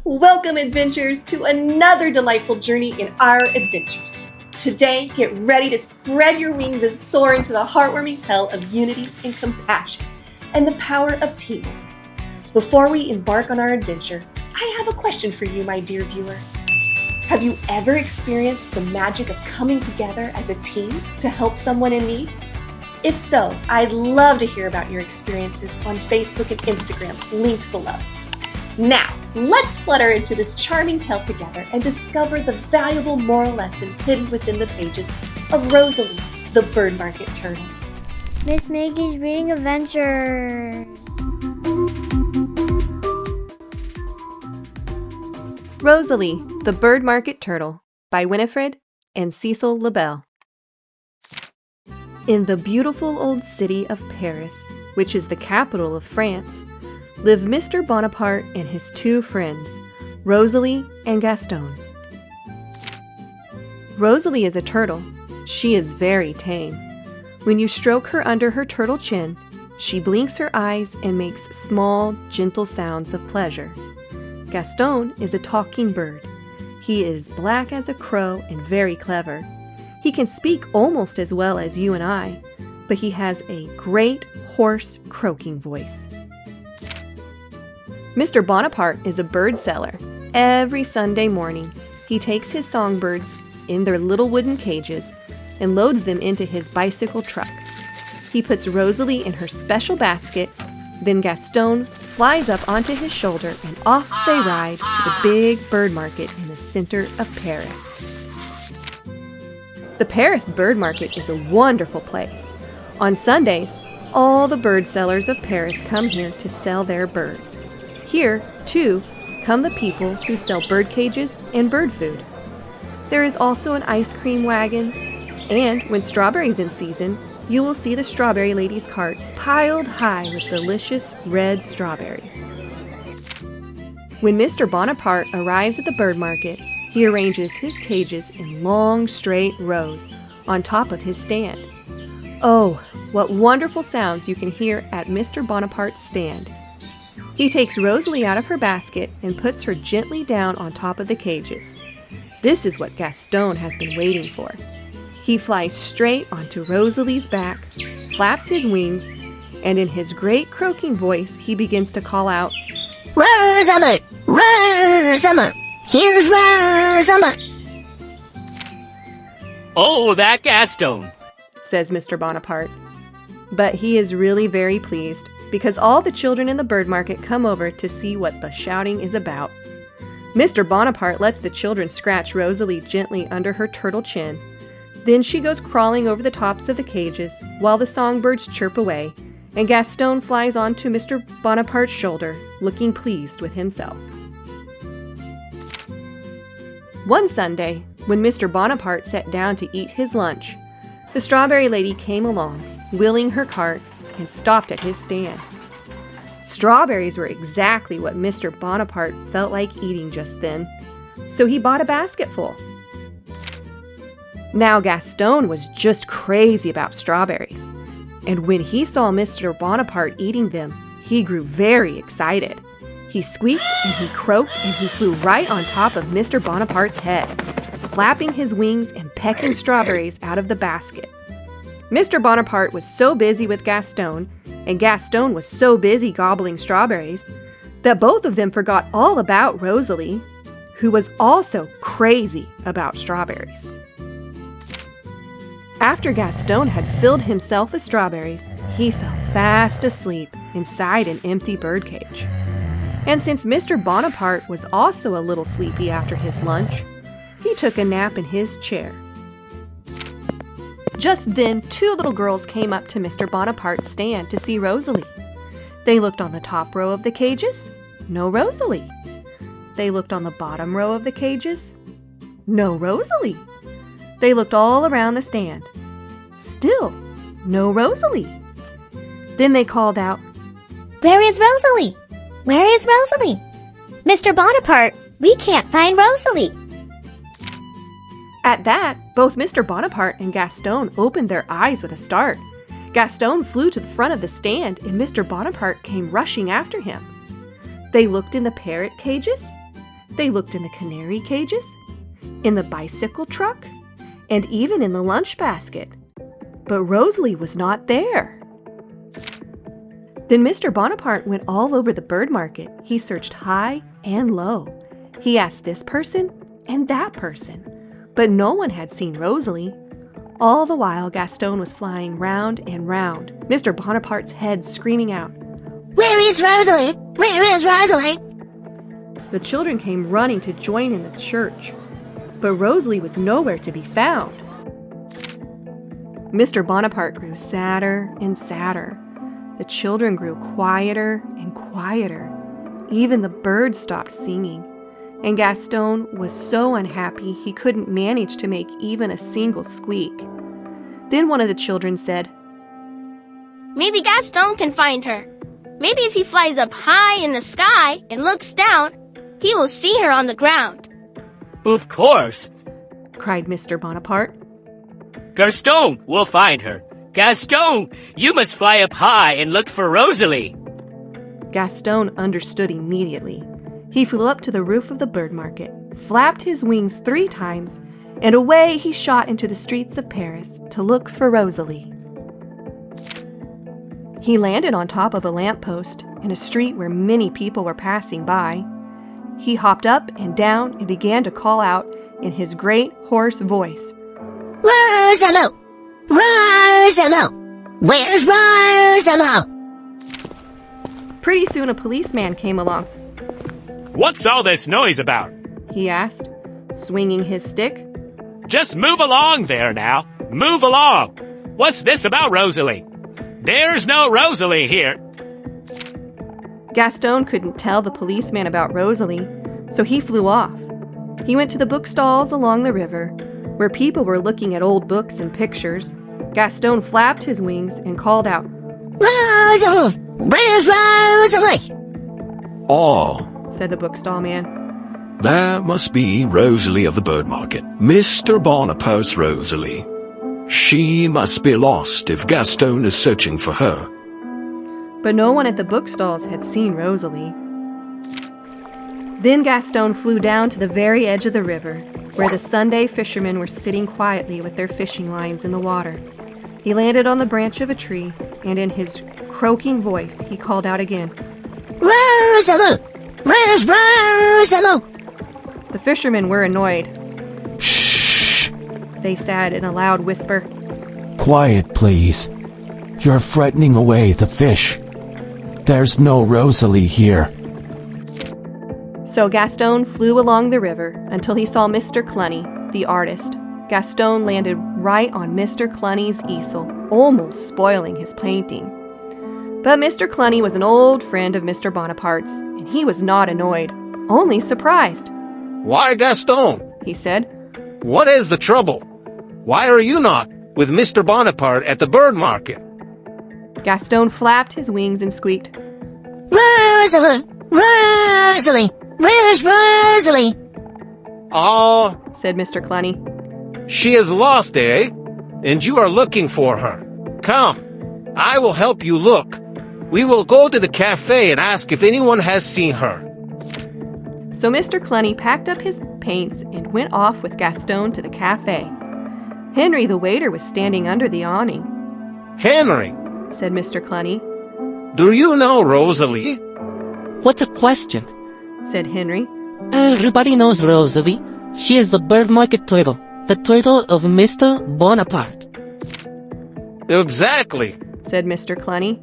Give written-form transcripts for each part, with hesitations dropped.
Welcome, adventurers, to another delightful journey in our adventures. Today, get ready to spread your wings and soar into the heartwarming tale of unity and compassion and the power of teamwork. Before we embark on our adventure, I have a question for you, my dear viewers. Have you ever experienced the magic of coming together as a team to help someone in need? If so, I'd love to hear about your experiences on Facebook and Instagram, linked below. Now, let's flutter into this charming tale together and discover the valuable moral lesson hidden within the pages of Rosalie, the bird market turtle. Miss Meggy's Reading Adventure. Rosalie, the Bird Market Turtle by Winifred and Cecil LaBelle. In the beautiful old city of Paris, which is the capital of France, live Mr. Bonaparte and his two friends, Rosalie and Gaston. Rosalie is a turtle. She is very tame. When you stroke her under her turtle chin, she blinks her eyes and makes small, gentle sounds of pleasure. Gaston is a talking bird. He is black as a crow and very clever. He can speak almost as well as you and I, but he has a great, hoarse, croaking voice. Mr. Bonaparte is a bird seller. Every Sunday morning, he takes his songbirds in their little wooden cages and loads them into his bicycle truck. He puts Rosalie in her special basket, then Gaston flies up onto his shoulder and off they ride to the big bird market in the center of Paris. The Paris bird market is a wonderful place. On Sundays, all the bird sellers of Paris come here to sell their birds. Here, too, come the people who sell bird cages and bird food. There is also an ice cream wagon, and when strawberries in season, you will see the strawberry lady's cart piled high with delicious red strawberries. When Mr. Bonaparte arrives at the bird market, he arranges his cages in long, straight rows on top of his stand. Oh, what wonderful sounds you can hear at Mr. Bonaparte's stand. He takes Rosalie out of her basket and puts her gently down on top of the cages. This is what Gaston has been waiting for. He flies straight onto Rosalie's back, flaps his wings, and in his great croaking voice, he begins to call out, "Rosalie! Rosalie! Here's Rosalie!" "Oh, that Gaston," says Mr. Bonaparte. But he is really very pleased, because all the children in the bird market come over to see what the shouting is about. Mr. Bonaparte lets the children scratch Rosalie gently under her turtle chin. Then she goes crawling over the tops of the cages while the songbirds chirp away, and Gaston flies onto Mr. Bonaparte's shoulder, looking pleased with himself. One Sunday, when Mr. Bonaparte sat down to eat his lunch, the strawberry lady came along, wheeling her cart, and stopped at his stand. Strawberries were exactly what Mr. Bonaparte felt like eating just then, so he bought a basketful. Now Gaston was just crazy about strawberries, and when he saw Mr. Bonaparte eating them, he grew very excited. He squeaked and he croaked and he flew right on top of Mr. Bonaparte's head, flapping his wings and pecking strawberries out of the basket. Mr. Bonaparte was so busy with Gaston, and Gaston was so busy gobbling strawberries, that both of them forgot all about Rosalie, who was also crazy about strawberries. After Gaston had filled himself with strawberries, he fell fast asleep inside an empty birdcage. And since Mr. Bonaparte was also a little sleepy after his lunch, he took a nap in his chair. Just then, two little girls came up to Mr. Bonaparte's stand to see Rosalie. They looked on the top row of the cages. No Rosalie. They looked on the bottom row of the cages. No Rosalie. They looked all around the stand. Still, no Rosalie. Then they called out, Where is Rosalie? Where is Rosalie? Mr. Bonaparte, we can't find Rosalie. At that, both Mr. Bonaparte and Gaston opened their eyes with a start. Gaston flew to the front of the stand, and Mr. Bonaparte came rushing after him. They looked in the parrot cages. They looked in the canary cages, in the bicycle truck, and even in the lunch basket. But Rosalie was not there. Then Mr. Bonaparte went all over the bird market. He searched high and low. He asked this person and that person, but no one had seen Rosalie. All the while, Gaston was flying round and round, Mr. Bonaparte's head screaming out, Where is Rosalie? Where is Rosalie? The children came running to join in the church, but Rosalie was nowhere to be found. Mr. Bonaparte grew sadder and sadder. The children grew quieter and quieter. Even the birds stopped singing. And Gaston was so unhappy he couldn't manage to make even a single squeak. Then one of the children said, Maybe Gaston can find her. Maybe if he flies up high in the sky and looks down, he will see her on the ground. Of course, cried Mr. Bonaparte. Gaston will find her. Gaston, you must fly up high and look for Rosalie. Gaston understood immediately. He flew up to the roof of the bird market, flapped his wings 3 times, and away he shot into the streets of Paris to look for Rosalie. He landed on top of a lamppost in a street where many people were passing by. He hopped up and down and began to call out in his great hoarse voice, Rosalie! Rosalie! Where's Rosalie? Pretty soon a policeman came along. What's all this noise about? He asked, swinging his stick. Just move along there now. Move along. What's this about Rosalie? There's no Rosalie here. Gaston couldn't tell the policeman about Rosalie, so he flew off. He went to the bookstalls along the river, where people were looking at old books and pictures. Gaston flapped his wings and called out, Rosalie! Where's Rosalie? Oh, said the bookstall man. that must be Rosalie of the bird market. Mr. Bonaparte's Rosalie. She must be lost if Gaston is searching for her. But no one at the bookstalls had seen Rosalie. Then Gaston flew down to the very edge of the river, where the Sunday fishermen were sitting quietly with their fishing lines in the water. He landed on the branch of a tree, and in his croaking voice, he called out again, Rosalie! Where's Rosalie? The fishermen were annoyed. Shh! They said in a loud whisper, Quiet, please. You're frightening away the fish. There's no Rosalie here. So Gaston flew along the river until he saw Mr. Cluny, the artist. Gaston landed right on Mr. Cluny's easel, almost spoiling his painting. But Mr. Cluny was an old friend of Mr. Bonaparte's, and he was not annoyed, only surprised. Why, Gaston? He said, What is the trouble? Why are you not with Mr. Bonaparte at the bird market? Gaston flapped his wings and squeaked, Rosalie! Rosalie! Where's Rosalie? Oh, said Mr. Cluny. she is lost, eh? And you are looking for her. Come, I will help you look. We will go to the cafe and ask if anyone has seen her. So Mr. Cluny packed up his paints and went off with Gaston to the cafe. Henry the waiter was standing under the awning. Henry, Said Mr. Cluny. do you know Rosalie? What a question. Said Henry. Everybody knows Rosalie. She is the bird market turtle. The turtle of Mr. Bonaparte. Exactly. Said Mr. Cluny.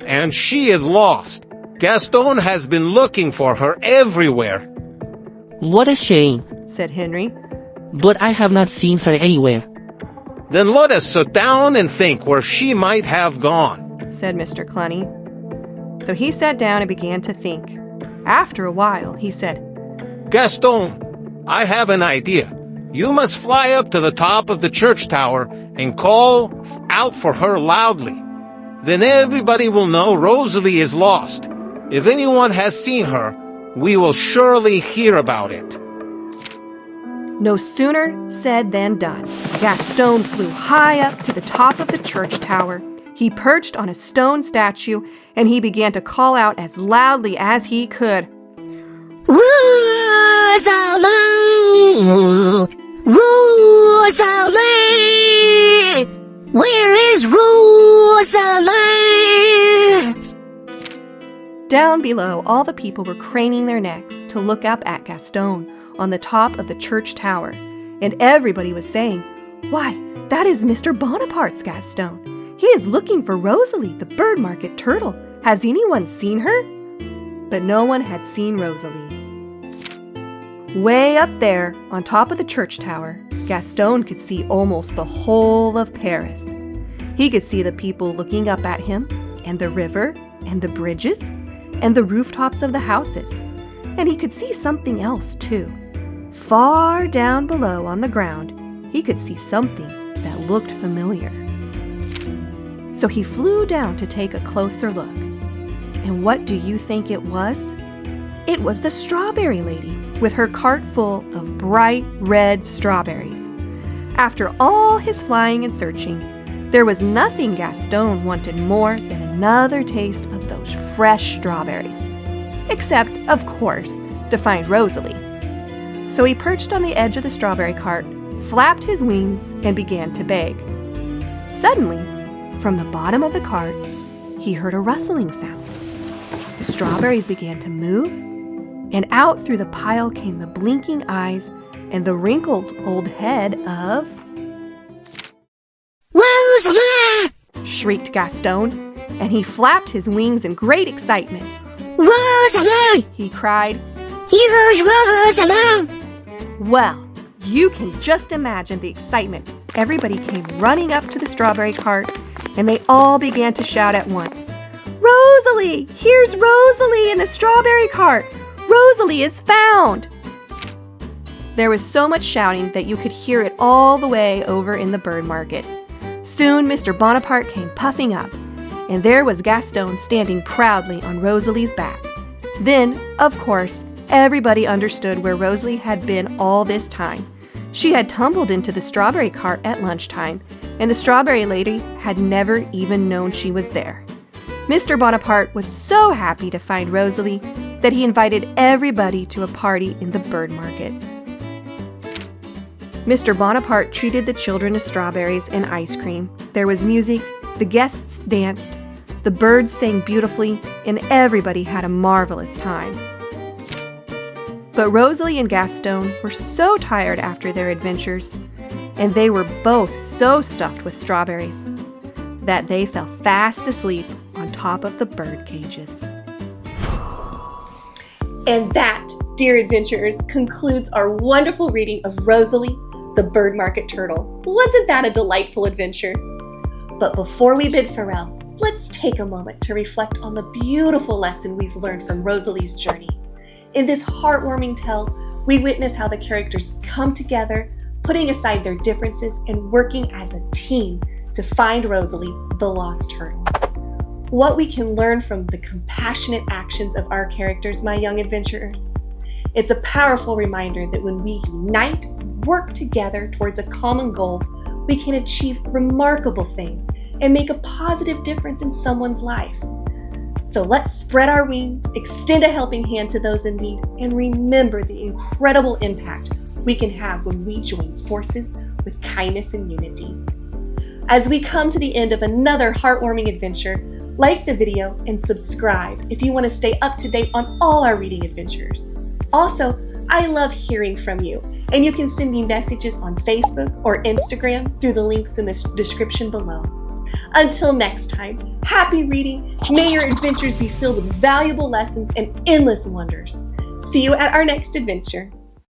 And she is lost. Gaston has been looking for her everywhere. What a shame. Said Henry. But I have not seen her anywhere. Then let us sit down and think where she might have gone. Said Mr. Cluny. So he sat down and began to think. After a while, he said, Gaston, I have an idea. You must fly up to the top of the church tower and call out for her loudly. Then everybody will know Rosalie is lost. If anyone has seen her, we will surely hear about it. No sooner said than done. Gaston flew high up to the top of the church tower. He perched on a stone statue, and he began to call out as loudly as he could. Rosalie! Rosalie! Rosalie! Where is Rosalie? Down below, all the people were craning their necks to look up at Gaston on the top of the church tower, and everybody was saying, "Why, that is Mr. Bonaparte's Gaston. He is looking for Rosalie, the bird market turtle. Has anyone seen her?" But no one had seen Rosalie. Way up there, on top of the church tower, Gaston could see almost the whole of Paris. He could see the people looking up at him, and the river, and the bridges, and the rooftops of the houses. And he could see something else too. Far down below on the ground, he could see something that looked familiar. So he flew down to take a closer look. And what do you think it was? It was the strawberry lady with her cart full of bright red strawberries. After all his flying and searching, there was nothing Gaston wanted more than another taste of those fresh strawberries. Except, of course, to find Rosalie. So he perched on the edge of the strawberry cart, flapped his wings, and began to beg. Suddenly, from the bottom of the cart, he heard a rustling sound. The strawberries began to move, and out through the pile came the blinking eyes and the wrinkled old head of... Rosalie! shrieked Gaston, and he flapped his wings in great excitement. Rosalie! He cried, Here's Rosalie! Well, you can just imagine the excitement. Everybody came running up to the strawberry cart, and they all began to shout at once, Rosalie! Here's Rosalie in the strawberry cart! Rosalie is found! There was so much shouting that you could hear it all the way over in the bird market. Soon Mr. Bonaparte came puffing up, and there was Gaston standing proudly on Rosalie's back. Then, of course, everybody understood where Rosalie had been all this time. She had tumbled into the strawberry cart at lunchtime, and the strawberry lady had never even known she was there. Mr. Bonaparte was so happy to find Rosalie that he invited everybody to a party in the bird market. Mr. Bonaparte treated the children to strawberries and ice cream. There was music, the guests danced, the birds sang beautifully, and everybody had a marvelous time. But Rosalie and Gaston were so tired after their adventures, and they were both so stuffed with strawberries, that they fell fast asleep on top of the bird cages. And that, dear adventurers, concludes our wonderful reading of Rosalie, the bird market turtle. Wasn't that a delightful adventure? But before we bid farewell, let's take a moment to reflect on the beautiful lesson we've learned from Rosalie's journey. In this heartwarming tale, we witness how the characters come together, putting aside their differences and working as a team to find Rosalie, the lost turtle. What we can learn from the compassionate actions of our characters, my young adventurers. It's a powerful reminder that when we unite, work together towards a common goal, we can achieve remarkable things and make a positive difference in someone's life. So let's spread our wings, extend a helping hand to those in need, and remember the incredible impact we can have when we join forces with kindness and unity. As we come to the end of another heartwarming adventure, like the video and subscribe if you want to stay up to date on all our reading adventures. Also, I love hearing from you, and you can send me messages on Facebook or Instagram through the links in the description below. Until next time, happy reading. May your adventures be filled with valuable lessons and endless wonders. See you at our next adventure.